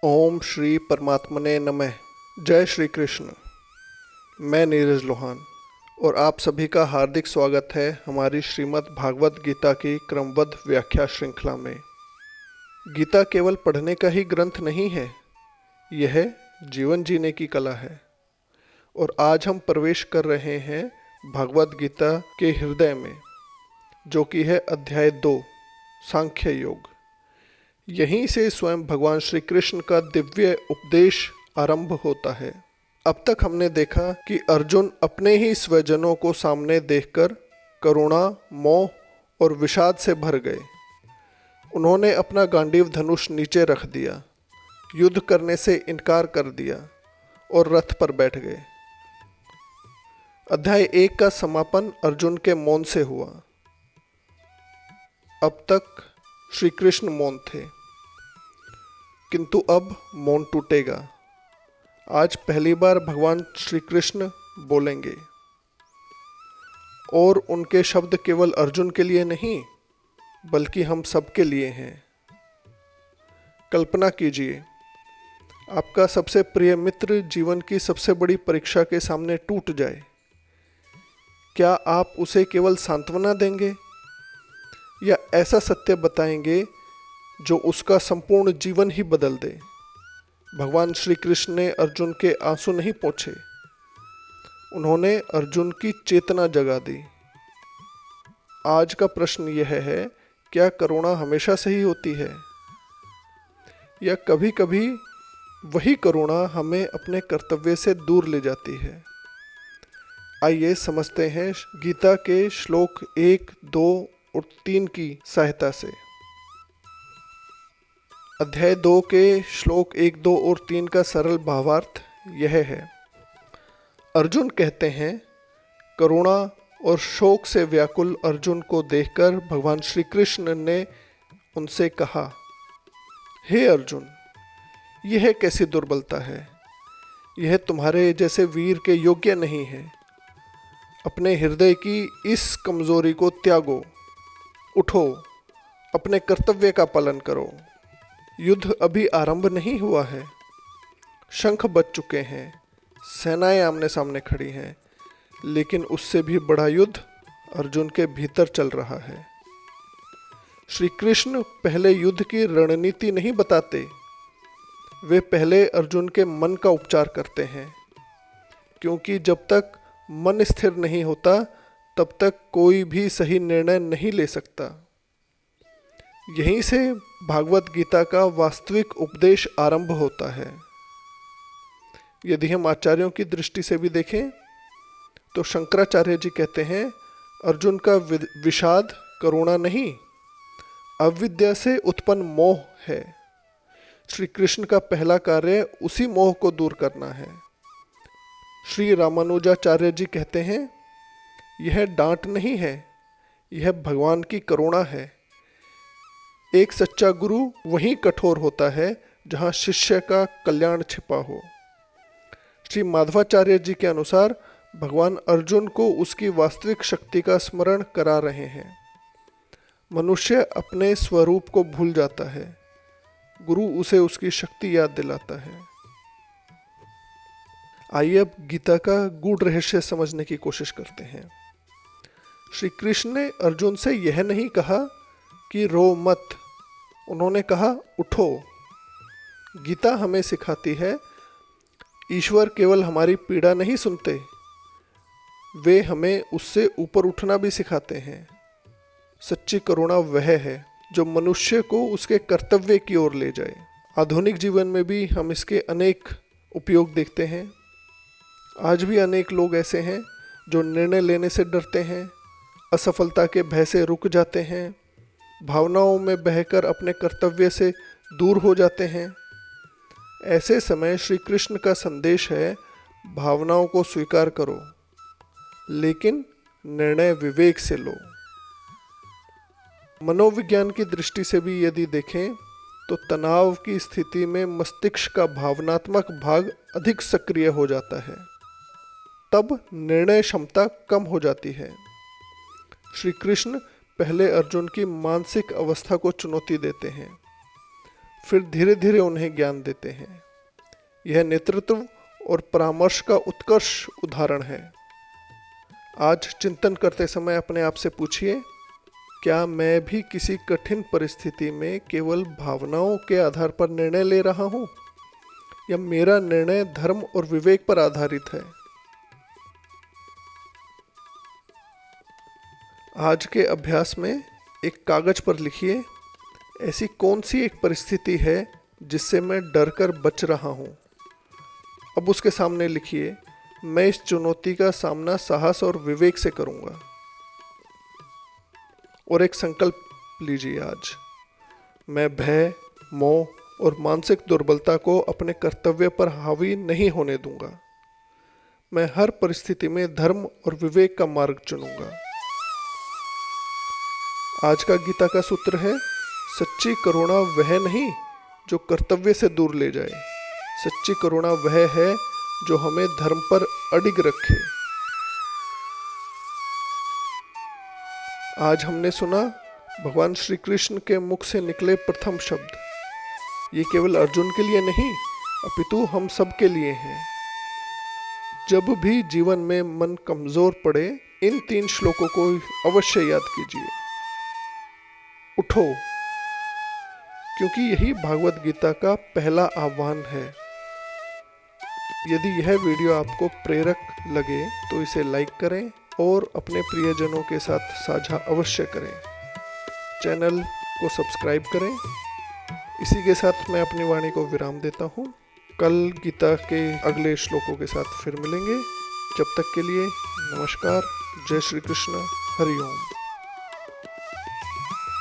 ओम श्री परमात्मने नमः। जय श्री कृष्ण। मैं नीरज लोहान और आप सभी का हार्दिक स्वागत है हमारी श्रीमद् भागवत गीता की क्रमबद्ध व्याख्या श्रृंखला में। गीता केवल पढ़ने का ही ग्रंथ नहीं है, यह जीवन जीने की कला है। और आज हम प्रवेश कर रहे हैं भागवत गीता के हृदय में, जो कि है अध्याय 2 सांख्य योग। यहीं से स्वयं भगवान श्री कृष्ण का दिव्य उपदेश आरंभ होता है। अब तक हमने देखा कि अर्जुन अपने ही स्वजनों को सामने देखकर करुणा, मोह और विषाद से भर गए। उन्होंने अपना गांडीव धनुष नीचे रख दिया, युद्ध करने से इनकार कर दिया और रथ पर बैठ गए। अध्याय 1 का समापन अर्जुन के मौन से हुआ। अब तक श्री कृष्ण मौन थे, किंतु अब मौन टूटेगा। आज पहली बार भगवान श्री कृष्ण बोलेंगे और उनके शब्द केवल अर्जुन के लिए नहीं, बल्कि हम सब के लिए हैं। कल्पना कीजिए, आपका सबसे प्रिय मित्र जीवन की सबसे बड़ी परीक्षा के सामने टूट जाए। क्या आप उसे केवल सांत्वना देंगे या ऐसा सत्य बताएंगे जो उसका संपूर्ण जीवन ही बदल दे? भगवान श्री कृष्ण ने अर्जुन के आंसू नहीं पोंछे, उन्होंने अर्जुन की चेतना जगा दी। आज का प्रश्न यह है, क्या करुणा हमेशा सही होती है या कभी कभी वही करुणा हमें अपने कर्तव्य से दूर ले जाती है? आइए समझते हैं गीता के श्लोक 1, 2 और 3 की सहायता से। अध्याय 2 के श्लोक 1, 2 और 3 का सरल भावार्थ यह है। अर्जुन कहते हैं, करुणा और शोक से व्याकुल अर्जुन को देखकर भगवान श्री कृष्ण ने उनसे कहा, हे अर्जुन, यह कैसी दुर्बलता है? यह तुम्हारे जैसे वीर के योग्य नहीं है। अपने हृदय की इस कमजोरी को त्यागो, उठो, अपने कर्तव्य का पालन करो। युद्ध अभी आरंभ नहीं हुआ है, शंख बज चुके हैं, सेनाएं आमने सामने खड़ी हैं, लेकिन उससे भी बड़ा युद्ध अर्जुन के भीतर चल रहा है। श्री कृष्ण पहले युद्ध की रणनीति नहीं बताते, वे पहले अर्जुन के मन का उपचार करते हैं, क्योंकि जब तक मन स्थिर नहीं होता तब तक कोई भी सही निर्णय नहीं ले सकता। यहीं से भागवत गीता का वास्तविक उपदेश आरंभ होता है। यदि हम आचार्यों की दृष्टि से भी देखें तो शंकराचार्य जी कहते हैं, अर्जुन का विषाद करुणा नहीं, अविद्या से उत्पन्न मोह है। श्री कृष्ण का पहला कार्य उसी मोह को दूर करना है। श्री रामानुजाचार्य जी कहते हैं, यह डांट नहीं है, यह भगवान की करुणा है। एक सच्चा गुरु वहीं कठोर होता है जहां शिष्य का कल्याण छिपा हो। श्री माधवाचार्य जी के अनुसार भगवान अर्जुन को उसकी वास्तविक शक्ति का स्मरण करा रहे हैं। मनुष्य अपने स्वरूप को भूल जाता है, गुरु उसे उसकी शक्ति याद दिलाता है। आइए अब गीता का गूढ़ रहस्य समझने की कोशिश करते हैं। श्री कृष्ण ने अर्जुन से यह नहीं कहा कि रो मत, उन्होंने कहा उठो। गीता हमें सिखाती है, ईश्वर केवल हमारी पीड़ा नहीं सुनते, वे हमें उससे ऊपर उठना भी सिखाते हैं। सच्ची करुणा वह है जो मनुष्य को उसके कर्तव्य की ओर ले जाए। आधुनिक जीवन में भी हम इसके अनेक उपयोग देखते हैं। आज भी अनेक लोग ऐसे हैं जो निर्णय लेने से डरते हैं, असफलता के भय से रुक जाते हैं, भावनाओं में बहकर अपने कर्तव्य से दूर हो जाते हैं। ऐसे समय श्री कृष्ण का संदेश है, भावनाओं को स्वीकार करो, लेकिन निर्णय विवेक से लो। मनोविज्ञान की दृष्टि से भी यदि देखें तो तनाव की स्थिति में मस्तिष्क का भावनात्मक भाग अधिक सक्रिय हो जाता है, तब निर्णय क्षमता कम हो जाती है। श्री कृष्ण पहले अर्जुन की मानसिक अवस्था को चुनौती देते हैं, फिर धीरे धीरे उन्हें ज्ञान देते हैं। यह नेतृत्व और परामर्श का उत्कृष्ट उदाहरण है। आज चिंतन करते समय अपने आप से पूछिए, क्या मैं भी किसी कठिन परिस्थिति में केवल भावनाओं के आधार पर निर्णय ले रहा हूँ, या मेरा निर्णय धर्म और विवेक पर आधारित है? आज के अभ्यास में एक कागज पर लिखिए, ऐसी कौन सी एक परिस्थिति है जिससे मैं डरकर बच रहा हूँ। अब उसके सामने लिखिए, मैं इस चुनौती का सामना साहस और विवेक से करूँगा। और एक संकल्प लीजिए आज, मैं भय, मोह और मानसिक दुर्बलता को अपने कर्तव्य पर हावी नहीं होने दूंगा। मैं हर परिस्थिति में धर्म और विवेक का मार्ग चुनूंगा। आज का गीता का सूत्र है, सच्ची करुणा वह नहीं जो कर्तव्य से दूर ले जाए, सच्ची करुणा वह है जो हमें धर्म पर अडिग रखे। आज हमने सुना भगवान श्री कृष्ण के मुख से निकले प्रथम शब्द। ये केवल अर्जुन के लिए नहीं, अपितु हम सब के लिए हैं। जब भी जीवन में मन कमजोर पड़े, इन 3 श्लोकों को अवश्य याद कीजिए। उठो, क्योंकि यही भागवत गीता का पहला आह्वान है। यदि यह वीडियो आपको प्रेरक लगे तो इसे लाइक करें और अपने प्रियजनों के साथ साझा अवश्य करें। चैनल को सब्सक्राइब करें। इसी के साथ मैं अपनी वाणी को विराम देता हूँ। कल गीता के अगले श्लोकों के साथ फिर मिलेंगे। जब तक के लिए नमस्कार। जय श्री कृष्ण। हरि ओम।